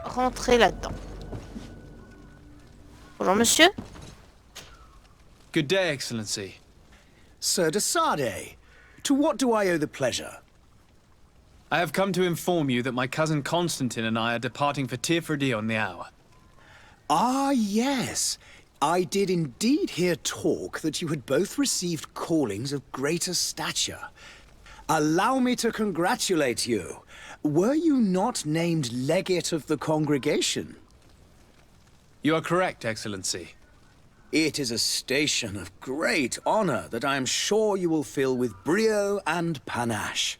Rentrer là-dedans. Bonjour, monsieur. Good day, Excellency. Sir de Sardet, to what do I owe the pleasure? I have come to inform you that my cousin Constantine and I are departing for Tirfredi on the hour. Ah, yes. I did indeed hear talk that you had both received callings of greater stature. Allow me to congratulate you. Were you not named legate of the congregation? You are correct, Excellency. It is a station of great honor that I am sure you will fill with brio and panache.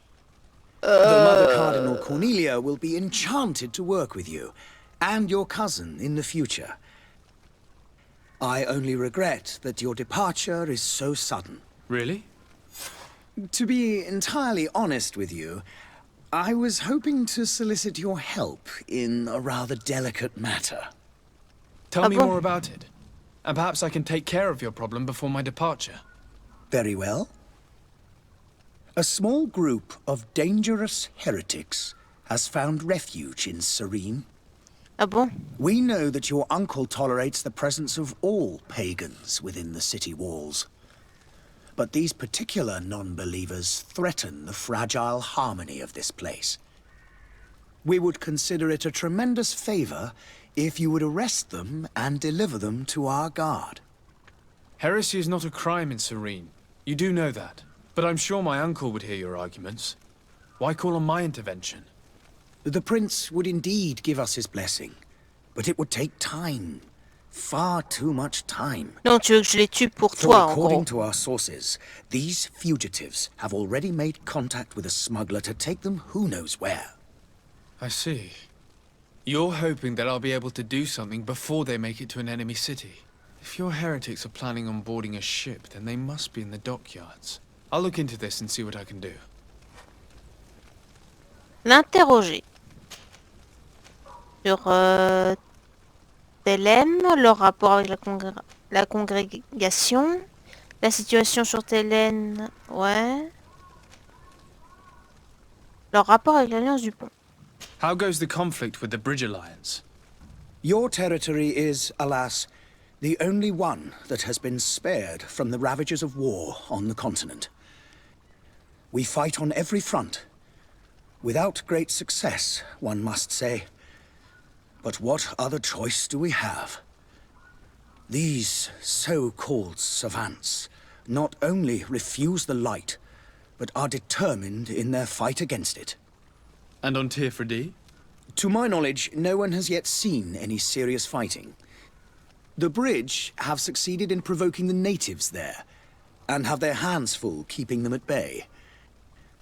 The Mother Cardinal Cornelia will be enchanted to work with you, and your cousin in the future. I only regret that your departure is so sudden. Really? To be entirely honest with you, I was hoping to solicit your help in a rather delicate matter. Tell me more about it, and perhaps I can take care of your problem before my departure. Very well. A small group of dangerous heretics has found refuge in Serene. Ah bon? We know that your uncle tolerates the presence of all pagans within the city walls. But these particular non-believers threaten the fragile harmony of this place. We would consider it a tremendous favor if you would arrest them and deliver them to our guard. Heresy is not a crime in Serene. You do know that. But I'm sure my uncle would hear your arguments. Why call on my intervention? The prince would indeed give us his blessing, but it would take time. Far too much time. Non, tu veux que je les tue pour So toi, en according gros. to our sources, these fugitives have already made contact with a smuggler to take them who knows where. I see. You're hoping that I'll be able to do something before they make it to an enemy city. If your heretics are planning on boarding a ship, then they must be in the dockyards. I'll look into this and see what I can do. L'interroger. Sur Thélème, leur rapport avec la congrégation. La situation sur Thélème, ouais. Leur rapport avec l'Alliance du Pont. How goes the conflict with the Bridge Alliance? Your territory is, alas, the only one that has been spared from the ravages of war on the continent. We fight on every front. Without great success, one must say. But what other choice do we have? These so-called savants not only refuse the light, but are determined in their fight against it. And on Tirfredi? To my knowledge, no one has yet seen any serious fighting. The bridge have succeeded in provoking the natives there, and have their hands full keeping them at bay.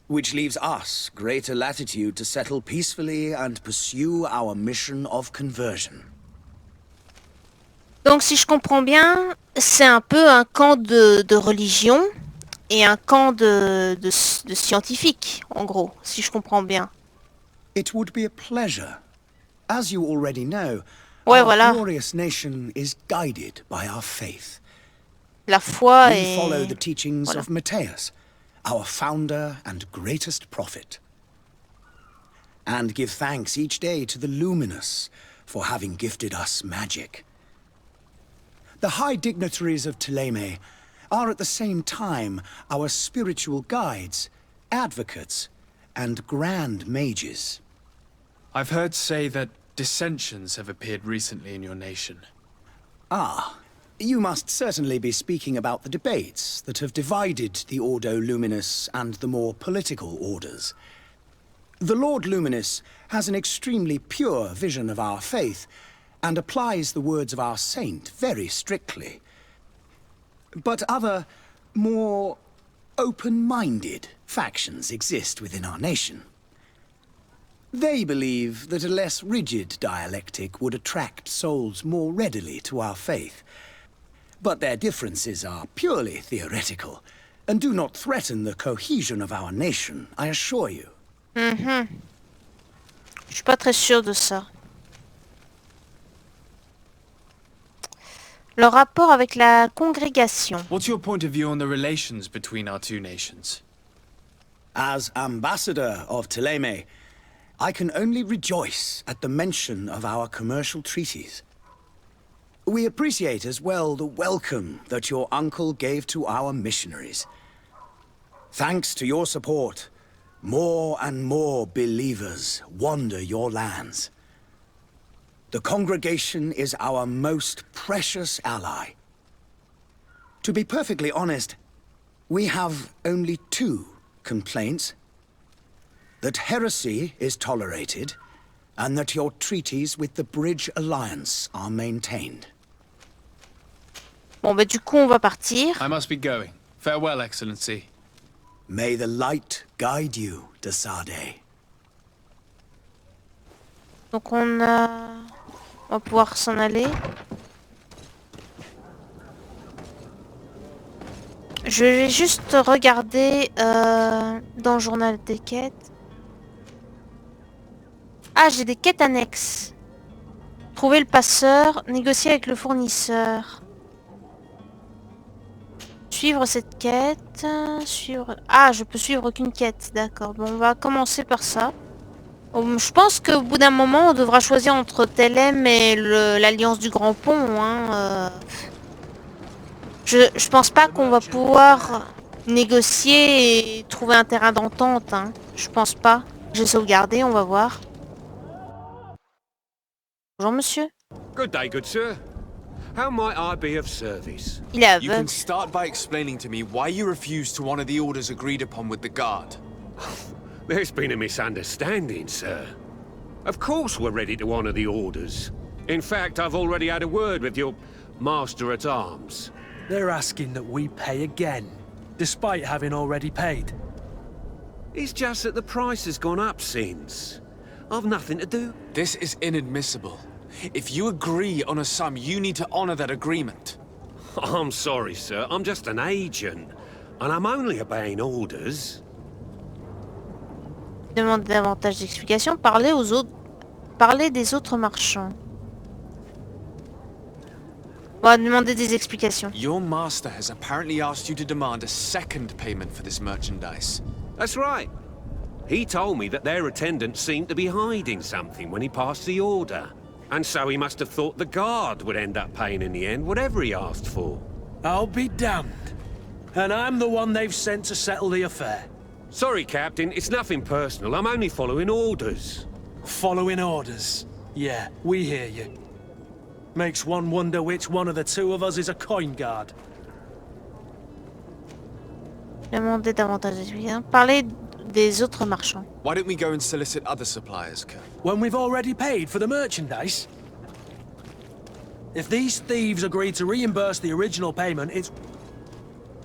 Which leaves us greater latitude to settle peacefully and pursue our mission of conversion. Donc, si je comprends bien, c'est un peu un camp de religion et un camp de scientifiques, en gros, si je comprends bien. It would be a pleasure. As you already know, Ouais, our voilà. glorious nation is guided by our faith. La foi We et... follow the teachings Voilà. of Matthias, our founder and greatest prophet. And give thanks each day to the Luminous for having gifted us magic. The high dignitaries of Thélème are at the same time our spiritual guides, advocates, and grand mages. I've heard say that dissensions have appeared recently in your nation. Ah, you must certainly be speaking about the debates that have divided the Ordo Luminous and the more political orders. The Lord Luminous has an extremely pure vision of our faith and applies the words of our saint very strictly. But other, more open-minded factions exist within our nation. They believe that a less rigid dialectic would attract souls more readily to our faith. But their differences are purely theoretical, and do not threaten the cohesion of our nation, I assure you. Je suis pas très sûre de ça. Le rapport avec la congrégation. What's your point of view on the relations between our two nations? As ambassador of Thélème, I can only rejoice at the mention of our commercial treaties. We appreciate as well the welcome that your uncle gave to our missionaries. Thanks to your support, more and more believers wander your lands. The congregation is our most precious ally. To be perfectly honest, we have only two complaints. That heresy is tolerated, and that your treaties with the Bridge Alliance are maintained. Bon, bah du coup, on va partir. I must be going. Farewell, Excellency. May the light guide you to Sardet. Donc on va pouvoir s'en aller. Je vais juste regarder dans le journal des quêtes. Ah, j'ai des quêtes annexes. Trouver le passeur, négocier avec le fournisseur. Suivre cette quête, suivre... Ah, je peux suivre qu'une quête, d'accord. Bon, on va commencer par ça. Bon, je pense qu'au bout d'un moment, on devra choisir entre Thélème et l'Alliance du Grand Pont. Hein, Je pense pas qu'on va pouvoir négocier et trouver un terrain d'entente. Hein. Je pense pas. J'ai sauvegardé, on va voir. Bonjour monsieur. Good day, good sir. How might I be of service? Il est You can aveugle. start by explaining to me why you refuse to honor the orders agreed upon with the guard. There's been a misunderstanding, sir. Of course we're ready to honor the orders. In fact, I've already had a word with your master-at-arms. They're asking that we pay again, despite having already paid. It's just that the price has gone up since. I've nothing to do. This is inadmissible. If you agree on a sum, you need to honor that agreement. I'm sorry, sir. I'm just an agent. And I'm only obeying orders. Demande davantage d'explications. Parlez des autres marchands. On va demander des explications. Your master has apparently asked you to demand a second payment for this merchandise. That's right. He told me that their attendant seemed to be hiding something when he passed the order. And so he must have thought the guard would end up paying in the end, whatever he asked for. I'll be damned. And I'm the one they've sent to settle the affair. Sorry, Captain, it's nothing personal. I'm only following orders. Following orders. Yeah, we hear you. Makes one wonder which one of the two of us is a coin guard. Demandez davantage d'explications. Parlez des autres marchands. Why don't we go and solicit other suppliers, Colonel? When we've already paid for the merchandise? If these thieves agree to reimburse the original payment, it's...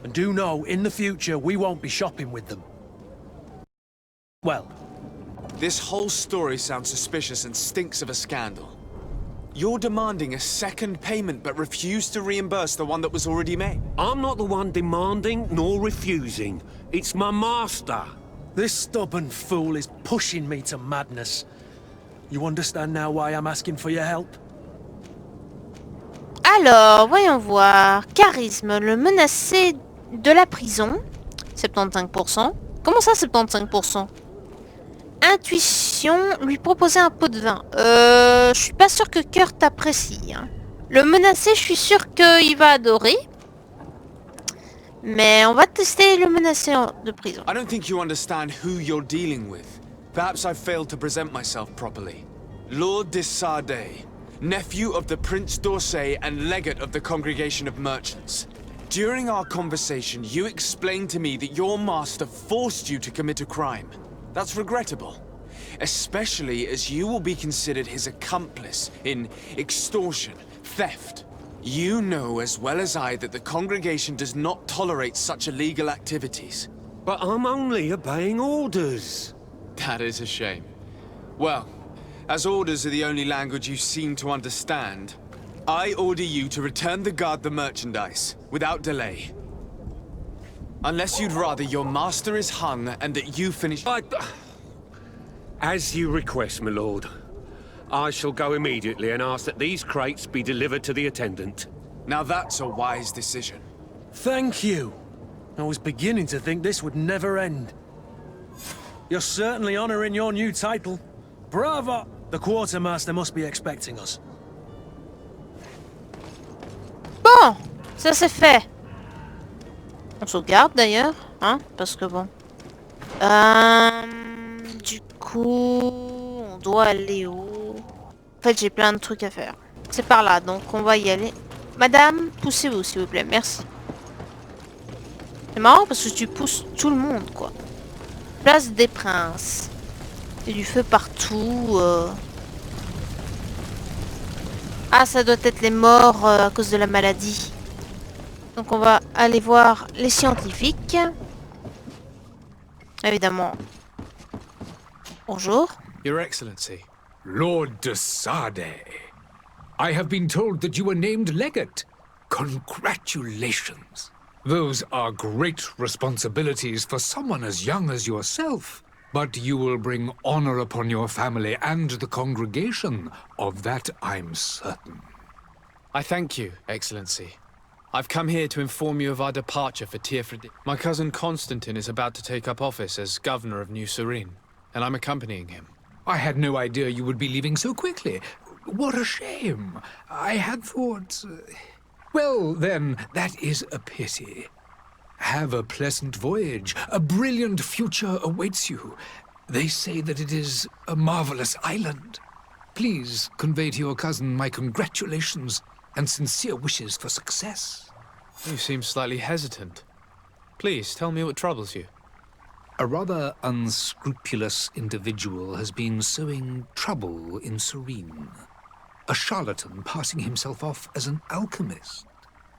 And do know, in the future, we won't be shopping with them. Well, This whole story sounds suspicious and stinks of a scandal. You're demanding a second payment but refuse to reimburse the one that was already made. I'm not the one demanding nor refusing. It's my master. this stubborn fool is pushing me to madness. You understand now why I'm asking for your help? Alors, voyons voir. Charisme, le menacé de la prison. 75%. Comment ça, 75%? Intuition, lui proposer un pot de vin. Je suis pas sûr que Kurt apprécie. Hein. Le menacé, je suis sûr qu'il va adorer. Mais on va tester le menacé de prison. I don't think you understand who you're dealing with. Perhaps I've failed to present myself properly. Lord de Sardet, nephew of the Prince d'Orsay and legate of the Congregation of Merchants. During our conversation, you explained to me that your master forced you to commit a crime. That's regrettable, especially as you will be considered his accomplice in extortion, theft. You know as well as I that the congregation does not tolerate such illegal activities. But I'm only obeying orders. That is a shame. Well, as orders are the only language you seem to understand, I order you to return the guard the merchandise, without delay. Unless you'd rather your master is hung and that you finish... As you request, my lord. I shall go immediately and ask that these crates be delivered to the attendant. Now that's a wise decision. Thank you. I was beginning to think this would never end. You're certainly honoring your new title. Bravo! The quartermaster must be expecting us. Bon, ça c'est fait. On sauvegarde d'ailleurs, hein, parce que bon. Du coup, on doit aller où? En fait, j'ai plein de trucs à faire. C'est par là, donc on va y aller. Madame, poussez-vous s'il vous plaît, merci. C'est marrant parce que tu pousses tout le monde, quoi. Place des Princes. Il y a du feu partout. Ah, ça doit être les morts à cause de la maladie. Donc on va aller voir les scientifiques. Évidemment. Bonjour. Your Excellency. Lord de Sardet, I have been told that you were named legate. Congratulations. Those are great responsibilities for someone as young as yourself. But you will bring honor upon your family and the congregation. Of that I'm certain. I thank you, Excellency. I've come here to inform you of our departure for Tirfredi. My cousin Constantine is about to take up office as governor of New Serene, and I'm accompanying him. I had no idea you would be leaving so quickly. What a shame. I had thought... Well, then, that is a pity. Have a pleasant voyage. A brilliant future awaits you. They say that it is a marvelous island. Please convey to your cousin my congratulations and sincere wishes for success. You seem slightly hesitant. Please, tell me what troubles you. A rather unscrupulous individual has been sowing trouble in Serene. A charlatan passing himself off as an alchemist.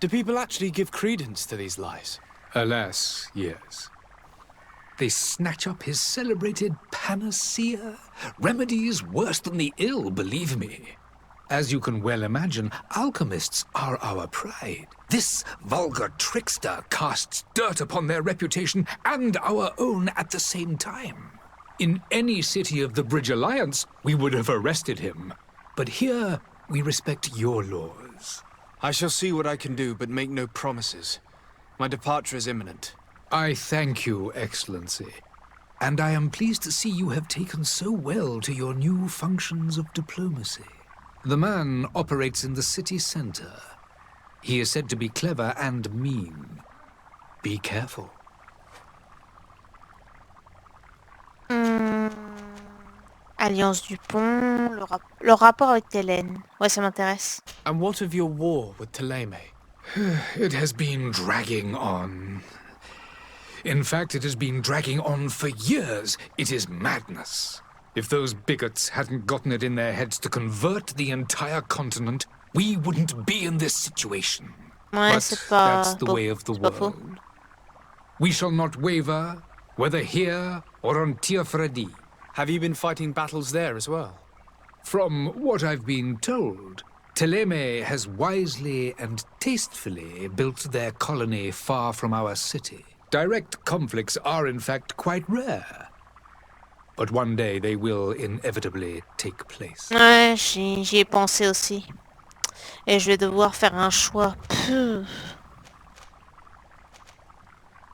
Do people actually give credence to these lies? Alas, yes. They snatch up his celebrated panacea. Remedies worse than the ill, believe me. As you can well imagine, alchemists are our pride. This vulgar trickster casts dirt upon their reputation and our own at the same time. In any city of the Bridge Alliance, we would have arrested him. But here, we respect your laws. I shall see what I can do, but make no promises. My departure is imminent. I thank you, Excellency. And I am pleased to see you have taken so well to your new functions of diplomacy. The man operates in the city center. He is said to be clever and mean. Be careful. Alliance du Pont, le rapport avec Hélène. Ouais, ça m'intéresse. And what of your war with Ptolemy? It has been dragging on. In fact, it has been dragging on for years. It is madness. If those bigots hadn't gotten it in their heads to convert the entire continent, we wouldn't be in this situation. Ouais, but that's the way of the pas faux. world. We shall not waver, whether here or on Tirfredi. Have you been fighting battles there as well? From what I've been told, Ptolemy has wisely and tastefully built their colony far from our city. Direct conflicts are in fact quite rare. But one day they will inevitably take place. Ouais, j'y ai pensé aussi. Et je vais devoir faire un choix.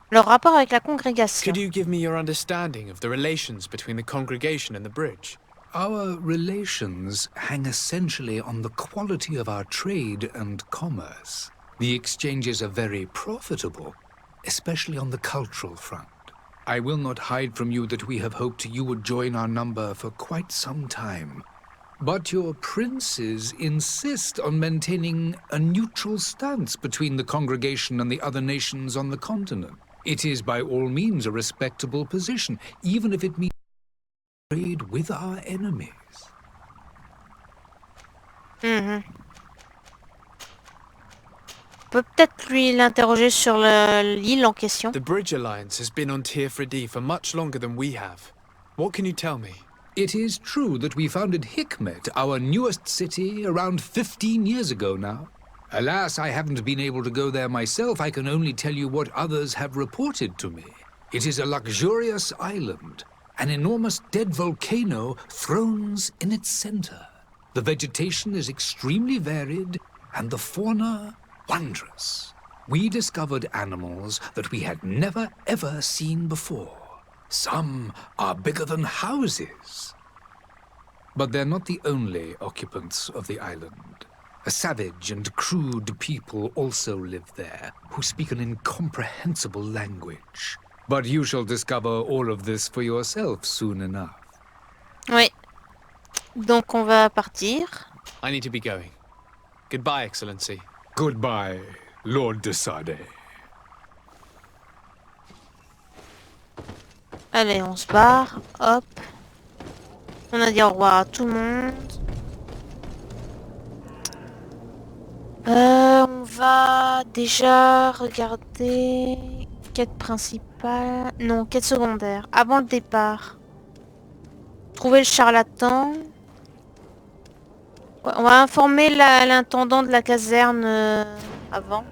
Le rapport avec la congrégation. Could you give me your understanding of the relations between the congregation and the bridge? Our relations hang essentially on the quality of our trade and commerce. The exchanges are very profitable, especially on the cultural front. I will not hide from you that we have hoped you would join our number for quite some time. But your princes insist on maintaining a neutral stance between the congregation and the other nations on the continent. It is by all means a respectable position, even if it means trade with our enemies. On peut peut-être l'interroger sur l'île en question. The Bridge Alliance has been on Tirfredi for much longer than we have. What can you tell me? It is true that we founded Hikmet, our newest city, around 15 years ago now. Alas, I haven't been able to go there myself. I can only tell you what others have reported to me. It is a luxurious island. An enormous dead volcano thrones in its center. The vegetation is extremely varied, and the fauna Wondrous. We discovered animals that we had never ever seen before. Some are bigger than houses. But they're not the only occupants of the island. A savage and crude people also live there, who speak an incomprehensible language. But you shall discover all of this for yourself soon enough. Oui. Donc on va partir. I need to be going. Goodbye, Excellency. Goodbye, Lord de Sardet. Allez, on se barre. Hop. On a dit au revoir à tout le monde. On va déjà regarder... Quête principale... Non, quête secondaire. Avant le départ. Trouver le charlatan. Ouais, on va informer l'intendant de la caserne avant.